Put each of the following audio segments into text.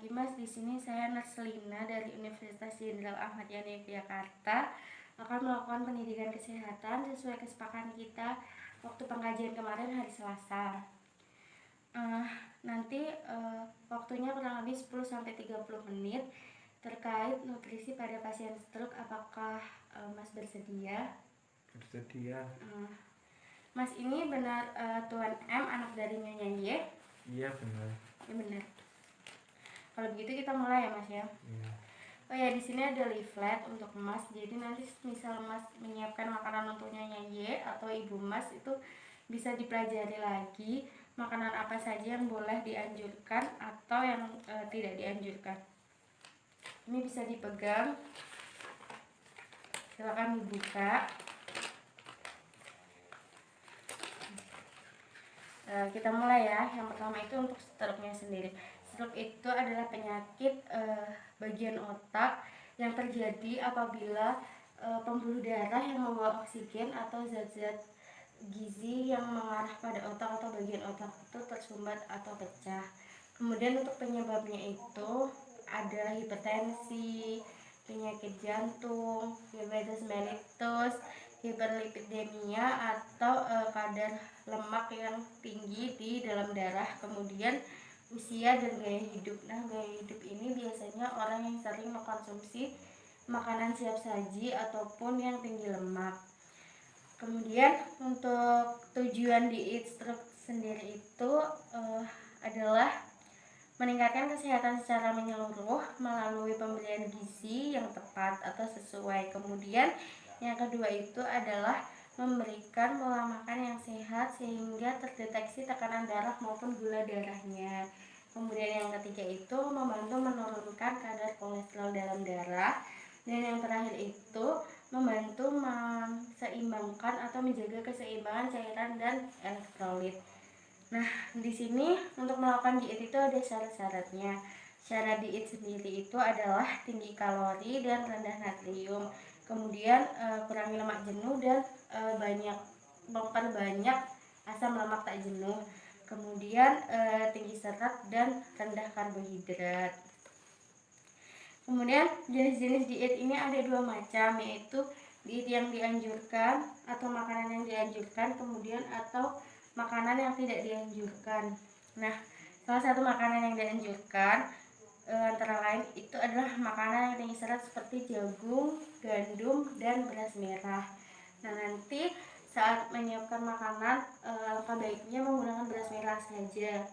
lagi Mas. Di sini saya Narslina dari Universitas Jenderal Ahmad Yani Yogyakarta akan melakukan pendidikan kesehatan sesuai kesepakatan kita waktu pengajian kemarin hari Selasa. Nanti waktunya kurang lebih 10-30 menit terkait nutrisi pada pasien stroke. Apakah Mas bersedia? Bersedia. Mas ini benar Tuan M, anak dari Nyonya Y? Iya benar. Ya benar. Kalau begitu kita mulai ya Mas ya. Iya. Oh ya, di sini ada leaflet untuk Mas. Jadi nanti misal Mas menyiapkan makanan untuk Nyonya Y atau Ibu Mas, itu bisa dipelajari lagi makanan apa saja yang boleh dianjurkan atau yang tidak dianjurkan. Ini bisa dipegang. Silakan dibuka. Kita mulai ya. Yang pertama itu untuk stroke-nya sendiri. Stroke itu adalah penyakit bagian otak yang terjadi apabila pembuluh darah yang membawa oksigen atau zat-zat gizi yang mengarah pada otak atau bagian otak itu tersumbat atau pecah. Kemudian untuk penyebabnya itu ada hipertensi, penyakit jantung, diabetes mellitus, hiperlipidemia atau kadar lemak yang tinggi di dalam darah. Kemudian usia dan gaya hidup. Nah, gaya hidup ini biasanya orang yang sering mengkonsumsi makanan siap saji ataupun yang tinggi lemak. Kemudian untuk tujuan diet stroke sendiri itu adalah meningkatkan kesehatan secara menyeluruh melalui pemberian gizi yang tepat atau sesuai. Kemudian yang kedua itu adalah memberikan pola makan yang sehat sehingga terdeteksi tekanan darah maupun gula darahnya. Kemudian yang ketiga itu membantu menurunkan kadar kolesterol dalam darah. Dan yang terakhir itu membantu menseimbangkan atau menjaga keseimbangan cairan dan elektrolit. Nah, di sini untuk melakukan diet itu ada syarat-syaratnya. Syarat diet sendiri itu adalah tinggi kalori dan rendah natrium. Kemudian kurangi lemak jenuh dan memperbanyak asam lemak tak jenuh. Kemudian tinggi serat dan rendah karbohidrat. Kemudian jenis-jenis diet ini ada dua macam, yaitu diet yang dianjurkan atau makanan yang dianjurkan, kemudian atau makanan yang tidak dianjurkan. Nah, salah satu makanan yang dianjurkan antara lain itu adalah makanan yang tinggi serat seperti jagung, gandum, dan beras merah. Nah, nanti saat menyiapkan makanan alangkah baiknya menggunakan beras merah saja.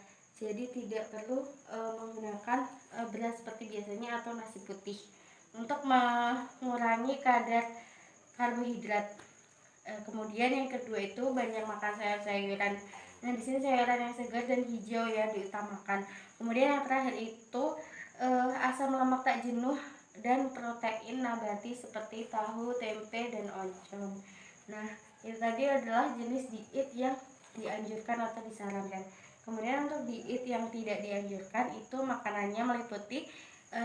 Jadi tidak perlu menggunakan beras seperti biasanya atau nasi putih untuk mengurangi kadar karbohidrat. Kemudian yang kedua itu banyak makan sayur-sayuran. Nah, di sini sayuran yang segar dan hijau ya diutamakan. Kemudian yang terakhir itu asam lemak tak jenuh dan protein nabati seperti tahu, tempe, dan oncom. Nah, itu tadi adalah jenis diet yang dianjurkan atau disarankan. Kemudian untuk diet yang tidak dianjurkan itu makanannya meliputi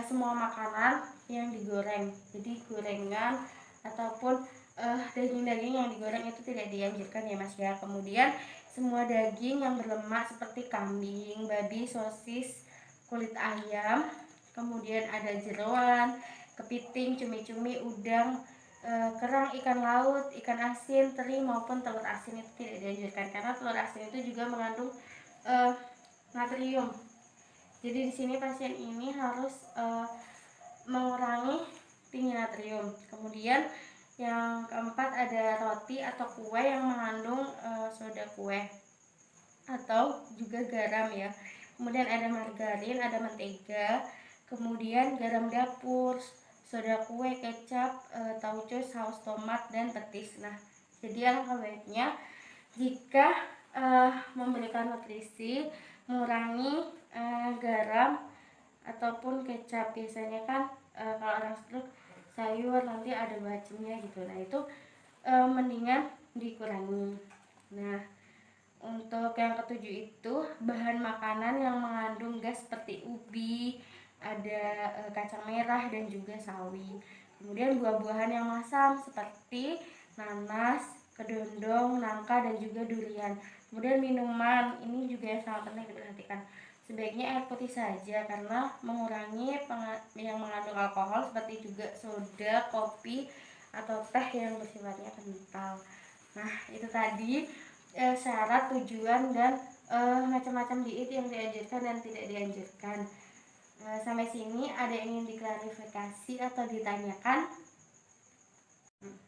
semua makanan yang digoreng. Jadi gorengan ataupun daging-daging yang digoreng itu tidak dianjurkan ya Mas ya. Kemudian semua daging yang berlemak seperti kambing, babi, sosis, kulit ayam, kemudian ada jeroan, kepiting, cumi-cumi, udang, kerang, ikan laut, ikan asin, teri maupun telur asin itu tidak dianjurkan karena telur asin itu juga mengandung natrium. Jadi di sini pasien ini harus mengurangi tinggi natrium. Kemudian yang keempat ada roti atau kue yang mengandung soda kue atau juga garam ya. Kemudian ada margarin, ada mentega, kemudian garam dapur, soda kue, kecap, tauco, saus tomat, dan petis. Nah, jadi alangkah baiknya jika memberikan nutrisi mengurangi garam ataupun kecap. Biasanya kan kalau orang stroke sayur nanti ada bacemnya gitu. Nah, itu mendingan dikurangi. Nah, untuk yang ketujuh itu bahan makanan yang mengandung gas seperti ubi, ada kacang merah dan juga sawi. Kemudian buah-buahan yang masam seperti nanas, kedondong, nangka, dan juga durian. Kemudian minuman ini juga yang sangat penting diperhatikan sebaiknya air putih saja karena mengurangi yang mengandung alkohol seperti juga soda, kopi, atau teh yang bersifatnya kental. Nah, itu tadi syarat, tujuan, dan macam-macam diet yang dianjurkan dan tidak dianjurkan. Sampai sini ada yang ingin diklarifikasi atau ditanyakan?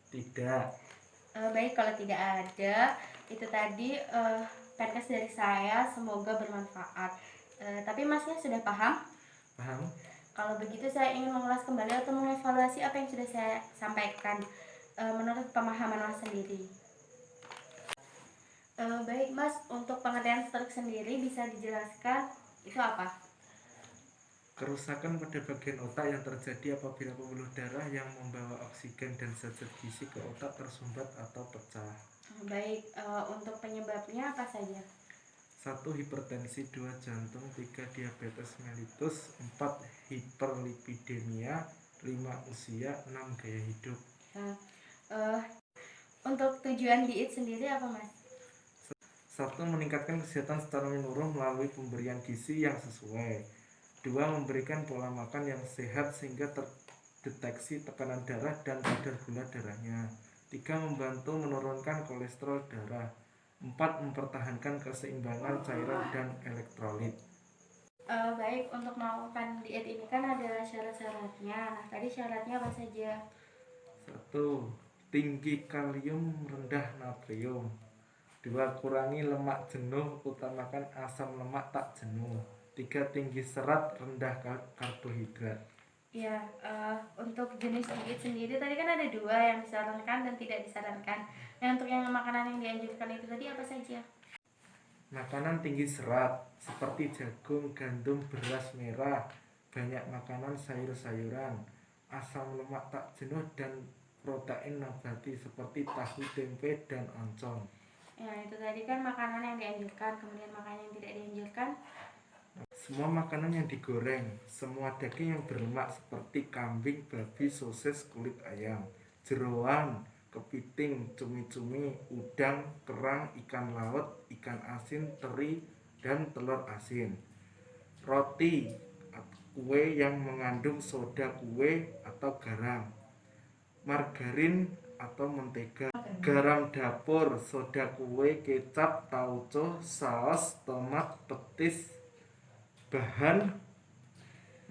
Tidak. Baik, kalau tidak ada, itu tadi podcast dari saya, semoga bermanfaat. Tapi masnya sudah paham? Paham? Kalau begitu saya ingin mengulas kembali atau mengevaluasi apa yang sudah saya sampaikan menurut pemahaman mas sendiri. Baik mas, untuk pengertian stroke sendiri bisa dijelaskan itu apa? Kerusakan pada bagian otak yang terjadi apabila pembuluh darah yang membawa oksigen dan zat gizi ke otak tersumbat atau pecah. Baik, untuk penyebabnya apa saja? 1. Hipertensi, 2. Jantung, 3. Diabetes mellitus, 4. Hiperlipidemia, 5. Usia, 6. Gaya hidup. Untuk tujuan diet sendiri apa mas? 1. Meningkatkan kesehatan secara menyeluruh melalui pemberian gizi yang sesuai. 2. Memberikan pola makan yang sehat sehingga terdeteksi tekanan darah dan kadar gula darahnya. 3. Membantu menurunkan kolesterol darah. 4. Mempertahankan keseimbangan cairan dan elektrolit. Baik, untuk melakukan diet ini kan ada syarat-syaratnya. Nah, tadi syaratnya apa saja? 1. Tinggi kalium, rendah natrium. 2. Kurangi lemak jenuh, utamakan asam lemak tak jenuh. 3. Tinggi serat, rendah karbohidrat. Ya, untuk jenis diet sendiri tadi kan ada 2, yang disarankan dan tidak disarankan. Nah, untuk yang makanan yang dianjurkan itu tadi apa saja? Makanan tinggi serat seperti jagung, gandum, beras merah, banyak makanan sayur-sayuran, asam lemak tak jenuh, dan protein nabati seperti tahu, tempe, dan oncom. Ya, itu tadi kan makanan yang dianjurkan. Kemudian makanan yang tidak dianjurkan? Semua makanan yang digoreng, semua daging yang berlemak seperti kambing, babi, sosis, kulit ayam, jeroan, kepiting, cumi-cumi, udang, kerang, ikan laut, ikan asin, teri, dan telur asin. Roti, kue yang mengandung soda kue atau garam, margarin atau mentega, garam dapur, soda kue, kecap, tauco, saus, tomat, petis. Bahan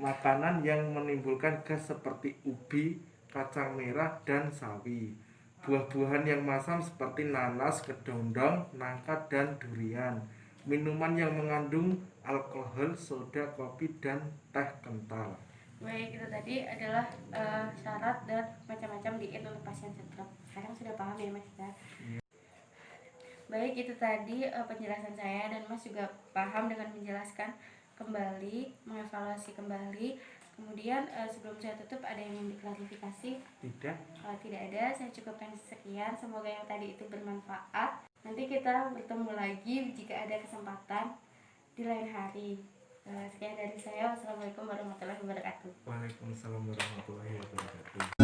makanan yang menimbulkan gas seperti ubi, kacang merah, dan sawi. Buah-buahan yang masam seperti nanas, kedondong, nangka, dan durian. Minuman yang mengandung alkohol, soda, kopi, dan teh kental. Baik, itu tadi adalah syarat dan macam-macam diet untuk pasien stroke. Sekarang sudah paham ya mas ya? Baik, itu tadi penjelasan saya, dan mas juga paham dengan menjelaskan kembali, mengevaluasi kembali. Kemudian sebelum saya tutup, ada yang ingin diklarifikasi? Tidak. Kalau tidak ada, saya cukupkan sekian. Semoga yang tadi itu bermanfaat. Nanti kita bertemu lagi jika ada kesempatan di lain hari. Sekian dari saya. Wassalamualaikum warahmatullahi wabarakatuh. Waalaikumsalam warahmatullahi wabarakatuh.